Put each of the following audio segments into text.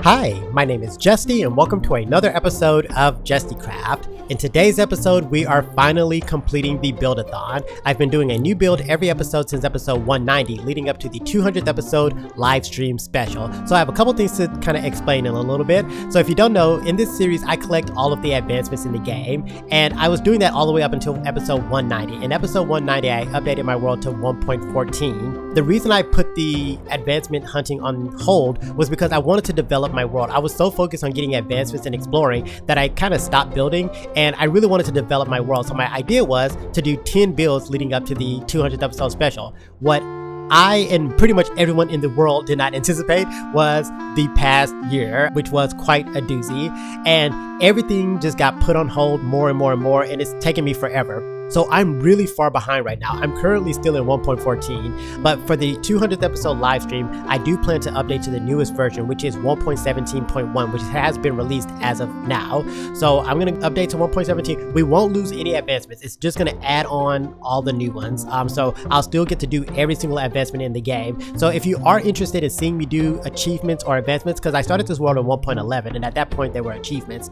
Hi, my name is Jesty and welcome to another episode of Jestycraft. In today's episode, we are finally completing the build-a-thon. I've been doing a new build every episode since episode 190, leading up to the 200th episode live stream special. So I have a couple things to kind of explain in a little bit. So if you don't know, in this series, I collect all of the advancements in the game, and I was doing that all the way up until episode 190. In episode 190, I updated my world to 1.14. The reason I put the advancement hunting on hold was because I wanted to develop my world. I was so focused on getting advancements and exploring that I kind of stopped building, and I really wanted to develop my world. So my idea was to do 10 builds leading up to the 200th episode special. What I and pretty much everyone in the world did not anticipate was the past year, which was quite a doozy, and everything just got put on hold more and more and more, and it's taken me forever. So I'm really far behind right now. I'm currently still in 1.14, but for the 200th episode live stream, I do plan to update to the newest version, which is 1.17.1, which has been released as of now. So I'm going to update to 1.17. We won't lose any advancements. It's just going to add on all the new ones. So I'll still get to do every single advancement in the game. So if you are interested in seeing me do achievements or advancements, because I started this world in 1.11, and at that point there were achievements.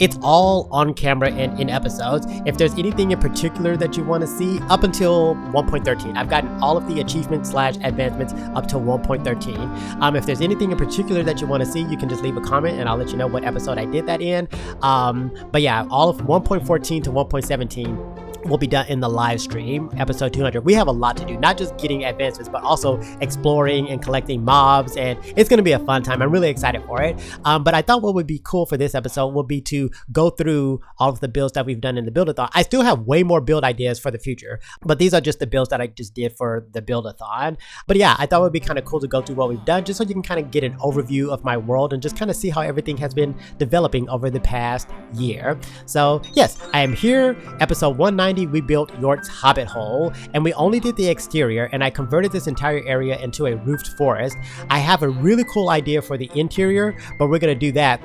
It's all on camera and in episodes. If there's anything in particular that you want to see, up until 1.13, I've gotten all of the achievements / advancements up to 1.13. If there's anything in particular that you want to see, you can just leave a comment and I'll let you know what episode I did that in. But yeah, all of 1.14 to 1.17 will be done in the live stream, episode 200. We have a lot to do, not just getting advancements, but also exploring and collecting mobs, and it's going to be a fun time. I'm really excited for it. But I thought what would be cool for this episode would be to go through all of the builds that we've done in the build-a-thon. I still have way more build ideas for the future, but these are just the builds that I just did for the build-a-thon. But yeah, I thought it would be kind of cool to go through what we've done, just so you can kind of get an overview of my world and just kind of see how everything has been developing over the past year. So yes, I am here, episode 190. We built York's Hobbit Hole, and we only did the exterior, and I converted this entire area into a roofed forest. I have a really cool idea for the interior, but we're going to do that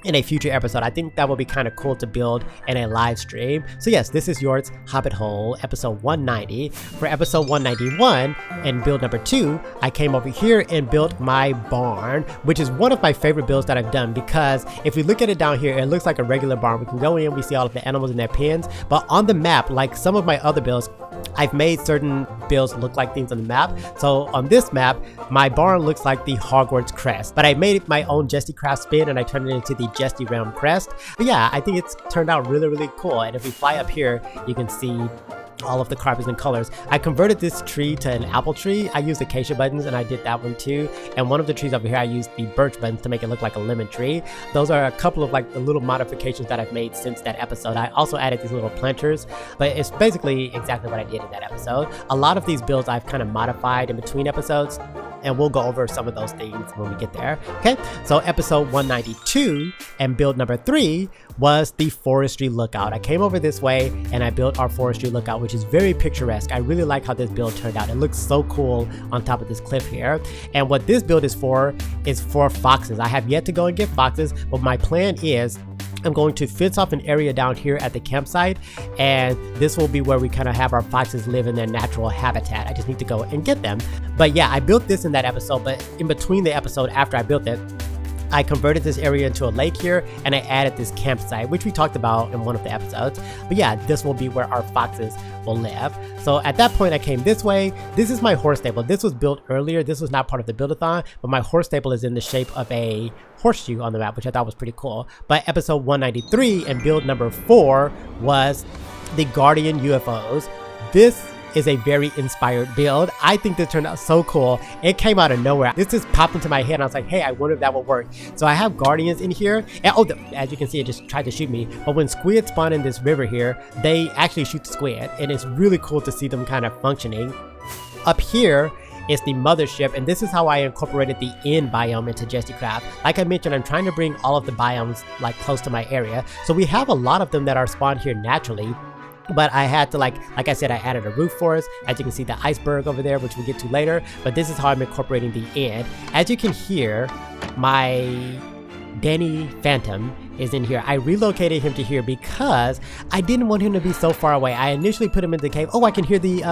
in a future episode. I think that will be kind of cool to build in a live stream. So yes, this is York's Hobbit Hole, episode 190. For episode 191 and build number 2, I came over here and built my barn, which is one of my favorite builds that I've done, because if we look at it down here, it looks like a regular barn. We can go in, we see all of the animals in their pens, but on the map, like some of my other builds, I've made certain builds look like things on the map. So on this map, my barn looks like the Hogwarts crest, but I made it my own Jestycraft spin and I turned it into the Jesty Realm crest. But yeah, I think it's turned out really, really cool. And if we fly up here, you can see all of the carpets and colors. I converted this tree to an apple tree. I used acacia buttons and I did that one too. And one of the trees over here, I used the birch buttons to make it look like a lemon tree. Those are a couple of like the little modifications that I've made since that episode. I also added these little planters, but it's basically exactly what I did in that episode. A lot of these builds I've kind of modified in between episodes, and we'll go over some of those things when we get there. Okay, so episode 192 and build number 3 was the Forestry Lookout. I came over this way and I built our Forestry Lookout, which is very picturesque. I really like how this build turned out. It looks so cool on top of this cliff here. And what this build is for foxes. I have yet to go and get foxes, but my plan is I'm going to fence off an area down here at the campsite, and this will be where we kind of have our foxes live in their natural habitat. I just need to go and get them. But yeah, I built this in that episode, but in between the episode after I built it, I converted this area into a lake here, and I added this campsite, which we talked about in one of the episodes. But yeah, this will be where our foxes will live. So at that point, I came this way. This is my horse stable. This was built earlier. This was not part of the build-a-thon, but my horse stable is in the shape of a horseshoe on the map, which I thought was pretty cool. But episode 193 and build number 4 was the Guardian UFOs. This is a very inspired build. I think this turned out so cool. It came out of nowhere. This just popped into my head and I was like, hey, I wonder if that would work. So I have guardians in here, and as you can see, it just tried to shoot me. But when squid spawn in this river here, they actually shoot the squid, and it's really cool to see them kind of functioning. Up here is the mothership, and this is how I incorporated the end biome into Jestycraft. Like I mentioned, I'm trying to bring all of the biomes like close to my area. So we have a lot of them that are spawned here naturally. But I had to like I said, I added a roof forest. As you can see, the iceberg over there, which we'll get to later. But this is how I'm incorporating the end. As you can hear, my Danny Phantom is in here. I relocated him to here because I didn't want him to be so far away. I initially put him in the cave. Oh, I can hear the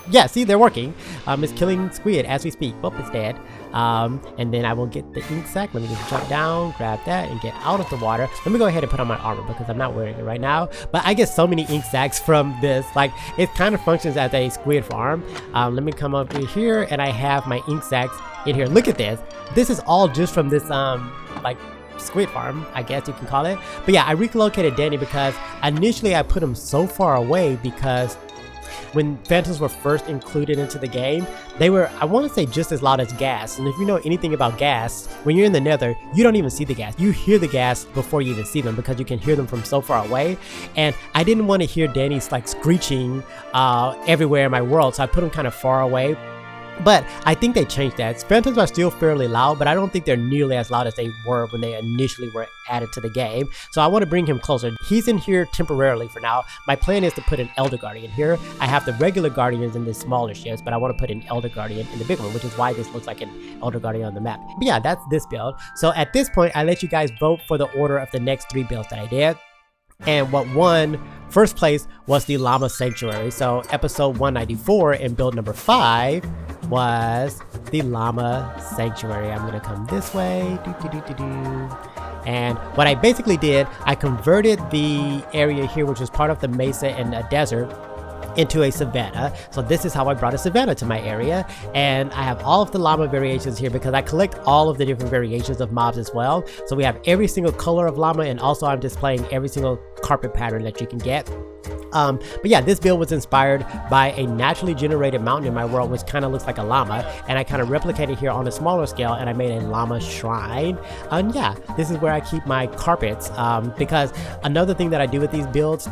yeah, see, they're working. It's killing squid as we speak. Oh, it's dead. And then I will get the ink sac. Let me just jump down, grab that, and get out of the water. Let me go ahead and put on my armor because I'm not wearing it right now. But I get so many ink sacs from this. Like, it kind of functions as a squid farm. Let me come up here, and I have my ink sacs in here. Look at this. This is all just from this like squid farm, I guess you can call it. But yeah, I relocated Danny because initially I put him so far away because when phantoms were first included into the game, they were, I want to say, just as loud as gas. And if you know anything about gas, when you're in the nether, you don't even see the gas. You hear the gas before you even see them because you can hear them from so far away. And I didn't want to hear Danny's like screeching everywhere in my world, so I put him kind of far away. But I think they changed that. Phantoms are still fairly loud, but I don't think they're nearly as loud as they were when they initially were added to the game. So I want to bring him closer. He's in here temporarily for now. My plan is to put an Elder Guardian here. I have the regular Guardians in the smaller ships, but I want to put an Elder Guardian in the big one, which is why this looks like an Elder Guardian on the map. But yeah, that's this build. So at this point, I let you guys vote for the order of the next 3 builds that I did. And what won first place was the Llama Sanctuary. So episode 194 and build number 5 was the Llama Sanctuary. I'm gonna come this way. And what I basically did, I converted the area here, which was part of the mesa and a desert, into a savanna. So this is how I brought a savanna to my area, and I have all of the llama variations here because I collect all of the different variations of mobs as well. So we have every single color of llama, and also I'm displaying every single carpet pattern that you can get. But yeah, this build was inspired by a naturally generated mountain in my world, which kind of looks like a llama, and I kind of replicated here on a smaller scale, and I made a llama shrine. And yeah, this is where I keep my carpets, because another thing that I do with these builds,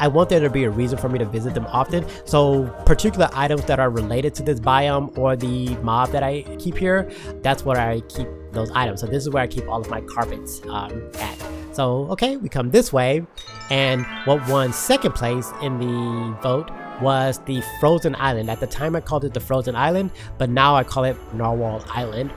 I want there to be a reason for me to visit them often. So particular items that are related to this biome or the mob that I keep here, that's where I keep those items. So this is where I keep all of my carpets at. So okay, we come this way, and what won second place in the vote was the Frozen Island. At the time I called it the Frozen Island, but now I call it Narwhal Island.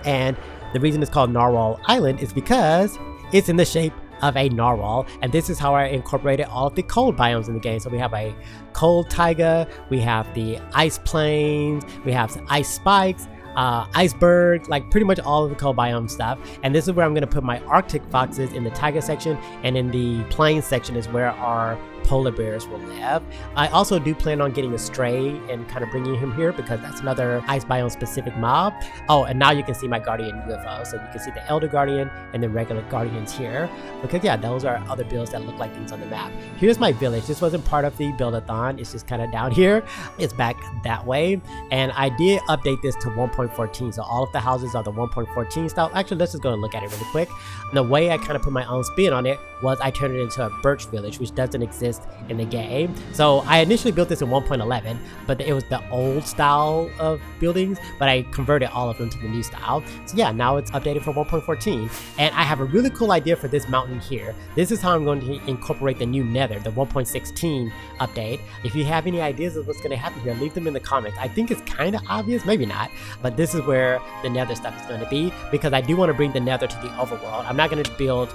And the reason it's called Narwhal Island is because it's in the shape of a narwhal, and this is how I incorporated all of the cold biomes in the game. So we have a cold taiga, we have the ice plains, we have ice spikes, iceberg, like pretty much all of the cold biome stuff. And this is where I'm going to put my Arctic foxes in the taiga section, and in the plains section is where our polar bears will live. I also do plan on getting a stray and kind of bringing him here because that's another ice biome specific mob. Oh, and now you can see my guardian UFO, so you can see the Elder Guardian and the regular guardians here, because yeah, those are other builds that look like things on the map. Here's my village. This wasn't part of the build-a-thon, it's just kind of down here. It's back that way, and I did update this to 1.14, so all of the houses are the 1.14 style. Actually, let's just go and look at it really quick. And the way I kind of put my own spin on it was I turned it into a birch village, which doesn't exist in the game. So I initially built this in 1.11, but it was the old style of buildings, but I converted all of them to the new style. So yeah, now it's updated for 1.14, and I have a really cool idea for this mountain here. This is how I'm going to incorporate the new nether, the 1.16 update. If you have any ideas of what's going to happen here, leave them in the comments. I think it's kind of obvious, maybe not, but this is where the nether stuff is going to be, because I do want to bring the nether to the overworld. I'm not going to build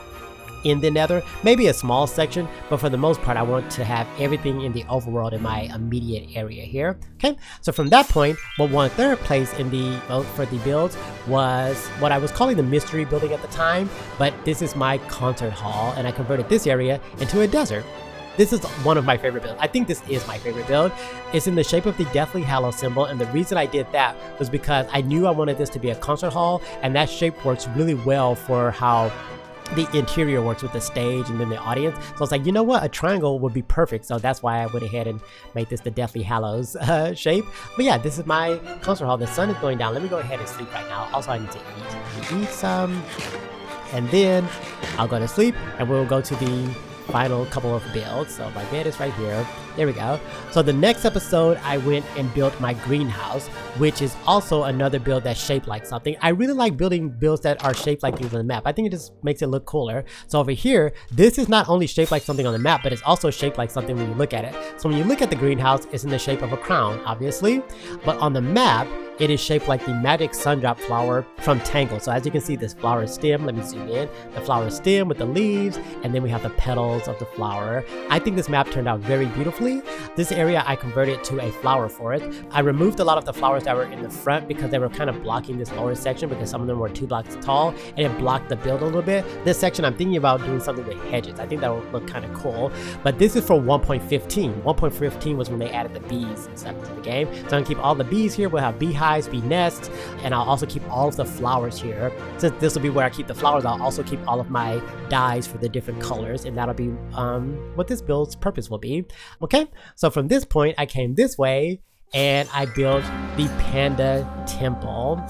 in the nether, maybe a small section, but for the most part I want to have everything in the overworld in my immediate area here. Okay, so from that point, what won third place in the vote for the builds was what I was calling the mystery building at the time, but this is my concert hall, and I converted this area into a desert. This is one of my favorite builds. I think this is my favorite build. It's in the shape of the Deathly Hallows symbol, and the reason I did that was because I knew I wanted this to be a concert hall, and that shape works really well for how the interior works with the stage and then the audience. So it's like, you know what, a triangle would be perfect. So that's why I went ahead and made this the Deathly Hallows shape. But yeah, this is my concert hall. The sun is going down. Let me go ahead and sleep right now. Also, I need to eat some, and then I'll go to sleep, and we'll go to the final couple of builds. So my bed is right here. There we go. So the next episode, I went and built my greenhouse, which is also another build that's shaped like something. I really like building builds that are shaped like things on the map. I think it just makes it look cooler. So over here, this is not only shaped like something on the map, but it's also shaped like something when you look at it. So when you look at the greenhouse, it's in the shape of a crown, obviously. But on the map, it is shaped like the magic sundrop flower from Tangle. So as you can see, this flower stem, let me zoom in, the flower stem with the leaves, and then we have the petals of the flower. I think this map turned out very beautifully. This area I converted to a flower forest. I removed a lot of the flowers that were in the front because they were kind of blocking this lower section because some of them were 2 blocks tall and it blocked the build a little bit. This section I'm thinking about doing something with hedges. I think that would look kind of cool, but this is for 1.15. 1.15 was when they added the bees and stuff to the game. So I'm gonna keep all the bees here. We'll have beehives, bee nests, and I'll also keep all of the flowers here. Since this will be where I keep the flowers, I'll also keep all of my dyes for the different colors, and that'll be what this build's purpose will be. Okay, so from this point I came this way and I built the Panda Temple,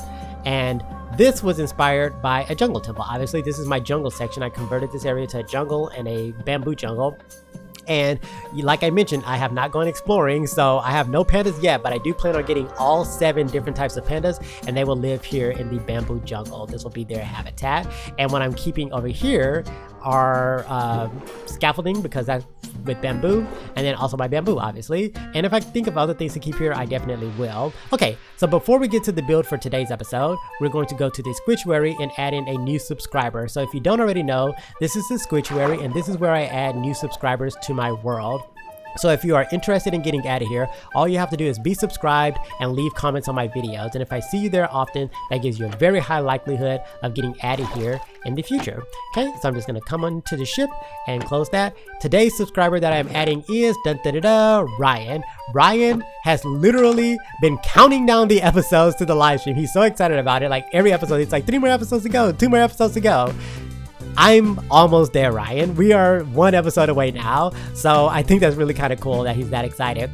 and this was inspired by a jungle temple. Obviously this is my jungle section. I converted this area to a jungle and a bamboo jungle. And like I mentioned, I have not gone exploring, so I have no pandas yet, but I do plan on getting all 7 different types of pandas, and they will live here in the bamboo jungle. This will be their habitat. And what I'm keeping over here are scaffolding, because that's with bamboo, and then also my bamboo, obviously. And if I think of other things to keep here, I definitely will. Okay, so before we get to the build for today's episode, we're going to go to the Squitchuary and add in a new subscriber. So if you don't already know, this is the Squitchuary, and this is where I add new subscribers to my world. So if you are interested in getting out of here, all you have to do is be subscribed and leave comments on my videos. And if I see you there often, that gives you a very high likelihood of getting added here in the future. Okay, so I'm just gonna come onto the ship and close that. Today's subscriber that I'm adding is Ryan. Ryan has literally been counting down the episodes to the live stream. He's so excited about it. Like every episode, it's like 3 more episodes to go, 2 more episodes to go. I'm almost there, Ryan. We are 1 episode away now, so I think that's really kind of cool that he's that excited.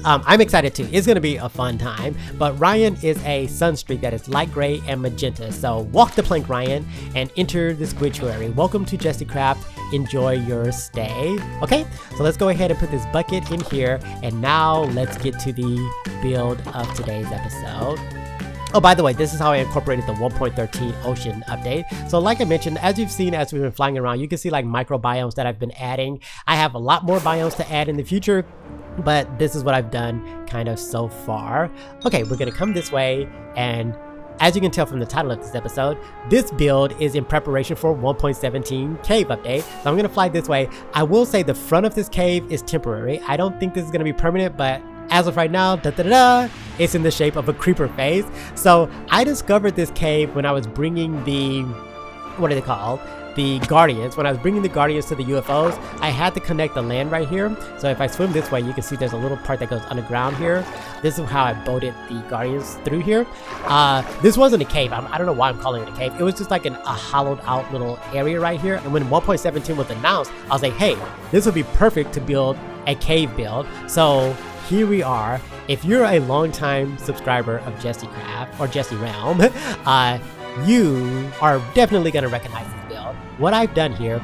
I'm excited too. It's gonna be a fun time. But Ryan is a sunstreak that is light gray and magenta. So walk the plank, Ryan, and enter the Squitchuary. Welcome to Jestycraft. Enjoy your stay. Okay, so let's go ahead and put this bucket in here, and now let's get to the build of today's episode. Oh, by the way, this is how I incorporated the 1.13 ocean update. So like I mentioned, as you've seen as we've been flying around, you can see like microbiomes that I've been adding. I have a lot more biomes to add in the future, but this is what I've done kind of so far. Okay, we're gonna come this way, and as you can tell from the title of this episode, this build is in preparation for 1.17 cave update. So I'm gonna fly this way. I will say the front of this cave is temporary. I don't think this is gonna be permanent, but as of right now, it's in the shape of a creeper face. So I discovered this cave when I was bringing the, what are they called? The Guardians. When I was bringing the Guardians to the UFOs, I had to connect the land right here. So if I swim this way, you can see there's a little part that goes underground here. This is how I boated the Guardians through here. This wasn't a cave. I don't know why I'm calling it a cave. It was just like a hollowed out little area right here. And when 1.17 was announced, I was like, hey, this would be perfect to build a cave build. So here we are. If you're a longtime subscriber of Jestycraft or Jesty Realm, you are definitely going to recognize this build. What I've done here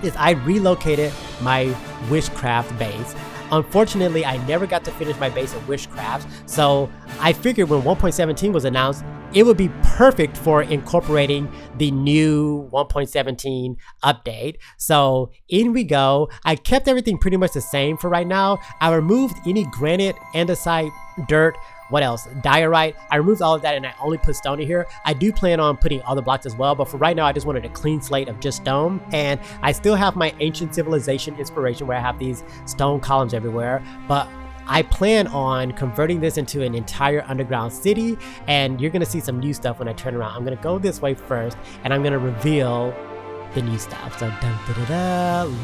is I relocated my Wishcraft base. Unfortunately, I never got to finish my base of Wishcraft, so I figured when 1.17 was announced, it would be perfect for incorporating the new 1.17 update. So in we go. I kept everything pretty much the same for right now. I removed any granite, andesite, dirt, what else? Diorite. I removed all of that and I only put stone in here. I do plan on putting other blocks as well, but for right now I just wanted a clean slate of just stone. And I still have my ancient civilization inspiration where I have these stone columns everywhere, but I plan on converting this into an entire underground city, and you're gonna see some new stuff when I turn around. I'm gonna go this way first and I'm gonna reveal the new stuff. So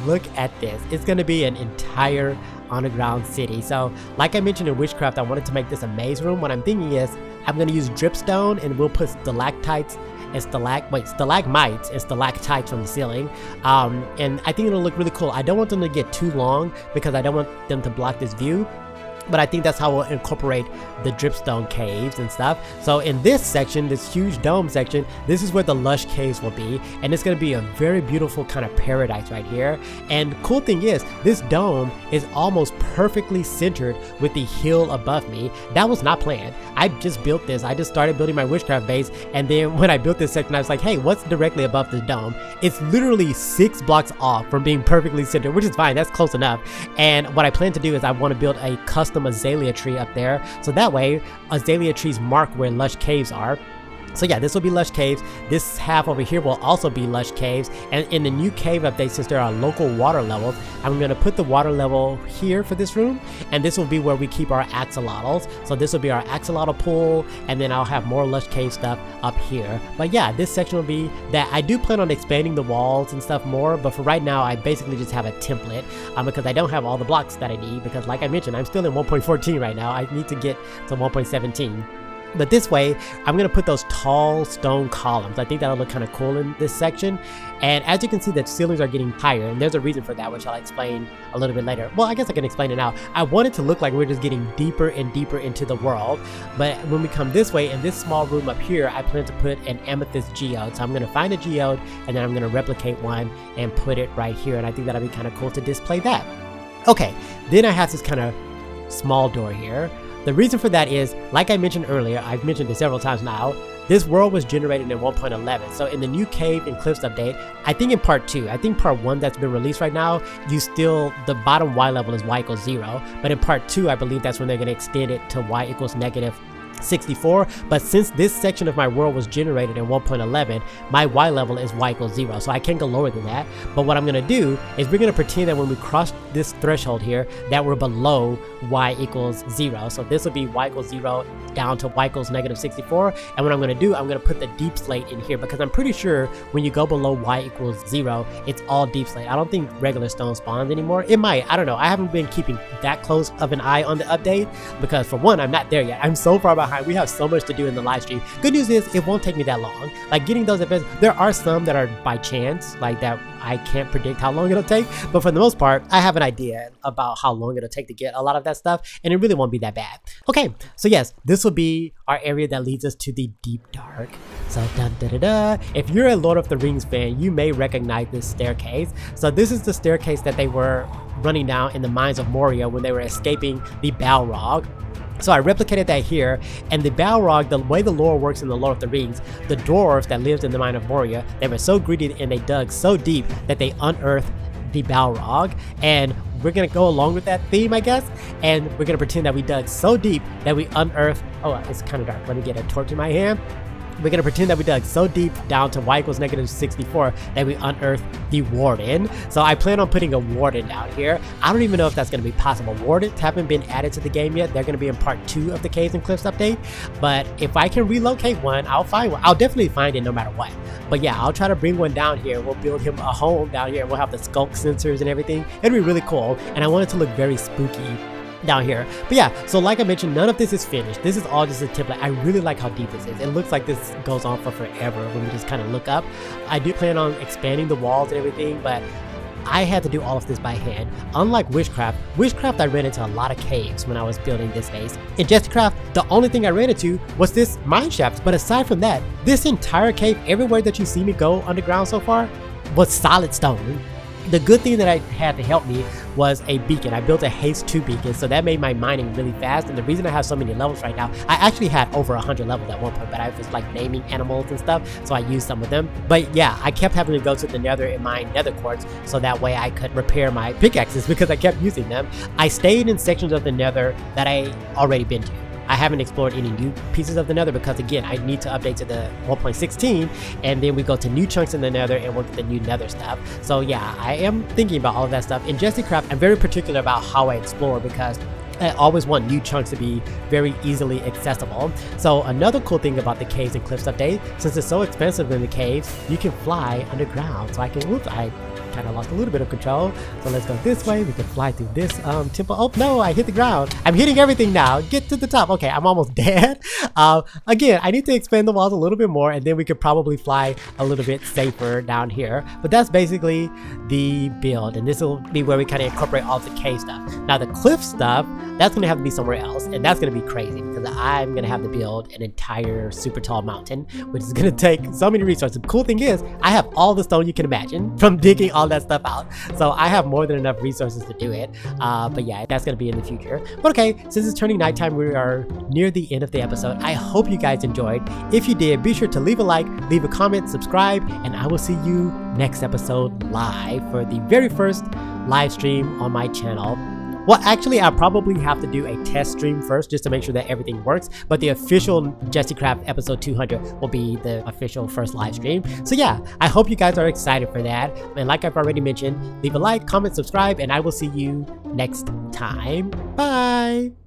look at this. It's gonna be an entire underground city. So like I mentioned in Witchcraft, I wanted to make this a maze room. What I'm thinking is I'm gonna use dripstone and we'll put stalactites and stalagmites and stalactites from the ceiling, and I think it'll look really cool. I don't want them to get too long because I don't want them to block this view, but I think that's how we'll incorporate the dripstone caves and stuff. So in this section, this huge dome section, this is where the lush caves will be, and it's going to be a very beautiful kind of paradise right here. And cool thing is, this dome is almost perfectly centered with the hill above me. That was not planned. I just built this. I just started building my Witchcraft base, and then when I built this section, I was like, hey, what's directly above the dome? It's literally 6 blocks off from being perfectly centered, which is fine. That's close enough. And what I plan to do is I want to build a custom custom azalea tree up there. So that way, azalea trees mark where lush caves are. So yeah, this will be lush caves. This half over here will also be lush caves. And in the new cave update, since there are local water levels, I'm going to put the water level here for this room. And this will be where we keep our axolotls. So this will be our axolotl pool. And then I'll have more lush cave stuff up here. But yeah, this section will be that. I do plan on expanding the walls and stuff more. But for right now, I basically just have a template. Because I don't have all the blocks that I need. Because like I mentioned, I'm still in 1.14 right now. I need to get to 1.17. But this way, I'm going to put those tall stone columns. I think that'll look kind of cool in this section. And as you can see, the ceilings are getting higher, and there's a reason for that, which I'll explain a little bit later. Well, I guess I can explain it now. I want it to look like we're just getting deeper and deeper into the world. But when we come this way, in this small room up here, I plan to put an amethyst geode. So I'm going to find a geode, and then I'm going to replicate one and put it right here. And I think that'll be kind of cool to display that. Okay, then I have this kind of small door here. The reason for that is, like I mentioned earlier, I've mentioned it several times now, this world was generated in 1.11. So in the new cave and cliffs update, I think in part 2, I think part 1 that's been released right now, the bottom Y level is Y equals 0. But in part 2, I believe that's when they're going to extend it to Y equals negative 64. But since this section of my world was generated in 1.11, my Y level is Y equals 0. So I can't go lower than that. But what I'm going to do is we're going to pretend that when we cross this threshold here, that we're below Y equals 0. So this will be Y equals 0 down to Y equals negative 64. And what I'm going to do, I'm going to put the deep slate in here, because I'm pretty sure when you go below Y equals 0, it's all deep slate. I don't think regular stone spawns anymore. It might, I don't know. I haven't been keeping that close of an eye on the update, because for one, I'm not there yet. I'm so far behind. We have so much to do in the live stream. Good news is it won't take me that long. Like getting those events, there are some that are by chance, like that I can't predict how long it'll take, but for the most part, I have an idea about how long it'll take to get a lot of that stuff, and it really won't be that bad. Okay, so yes, this will be our area that leads us to the deep dark. So if you're a Lord of the Rings fan, you may recognize this staircase. So this is the staircase that they were running down in the mines of Moria when they were escaping the Balrog. So I replicated that here, and the Balrog, the way the lore works in the Lord of the Rings, the dwarves that lived in the mine of Moria, they were so greedy and they dug so deep that they unearthed the Balrog. And we're gonna go along with that theme, I guess, and we're gonna pretend that we dug so deep that we unearthed, oh, it's kind of dark, let me get a torch in my hand. We're going to pretend that we dug so deep down to Y equals negative 64 that we unearthed the warden. So I plan on putting a warden down here. I don't even know if that's going to be possible. Wardens haven't been added to the game yet. They're going to be in part 2 of the Caves and Cliffs update. But if I can relocate one, I'll find one. I'll definitely find it no matter what. But yeah, I'll try to bring one down here. We'll build him a home down here. We'll have the skulk sensors and everything. It'll be really cool. And I want it to look very spooky down here. But yeah, so like I mentioned, none of this is finished. This is all just a template. I really like how deep this is. It looks like this goes on for forever when we just kind of look up. I do plan on expanding the walls and everything, but I had to do all of this by hand. Unlike Witchcraft I ran into a lot of caves when I was building this base. In Jestycraft, the only thing I ran into was this mine shaft. But aside from that, this entire cave, everywhere that you see me go underground so far, was solid stone. The good thing that I had to help me was a beacon. I built a haste 2 beacon, so that made my mining really fast. And the reason I have so many levels right now, I actually had over 100 levels at one point, but I was like naming animals and stuff, so I used some of them. But yeah, I kept having to go to the nether and mine nether quartz so that way I could repair my pickaxes because I kept using them. I stayed in sections of the nether that I already been to. I haven't explored any new pieces of the nether because again, I need to update to the 1.16 and then we go to new chunks in the nether and work with the new nether stuff. So yeah, I am thinking about all of that stuff. In Jestycraft, I'm very particular about how I explore because I always want new chunks to be very easily accessible. So another cool thing about the Caves and Cliffs update, since it's so expensive in the caves, you can fly underground. So I can, whoops, I kind of lost a little bit of control. So let's go this way. We can fly through this temple. Oh no, I hit the ground. I'm hitting everything now. Get to the top. Okay, I'm almost dead. Again, I need to expand the walls a little bit more and then we could probably fly a little bit safer down here. But that's basically the build, and this will be where we kind of incorporate all the cave stuff. Now the cliff stuff, that's going to have to be somewhere else, and that's going to be crazy because I'm going to have to build an entire super tall mountain, which is going to take so many resources. The cool thing is I have all the stone you can imagine from digging all that stuff out, so I have more than enough resources to do it. But yeah, that's going to be in the future. But okay, since it's turning nighttime, we are near the end of the episode. I hope you guys enjoyed. If you did, be sure to leave a like, leave a comment, subscribe, and I will see you next episode live for the very first live stream on my channel. Well, actually, I'll probably have to do a test stream first just to make sure that everything works. But the official Jestycraft episode 200 will be the official first live stream. So yeah, I hope you guys are excited for that. And like I've already mentioned, leave a like, comment, subscribe, and I will see you next time. Bye!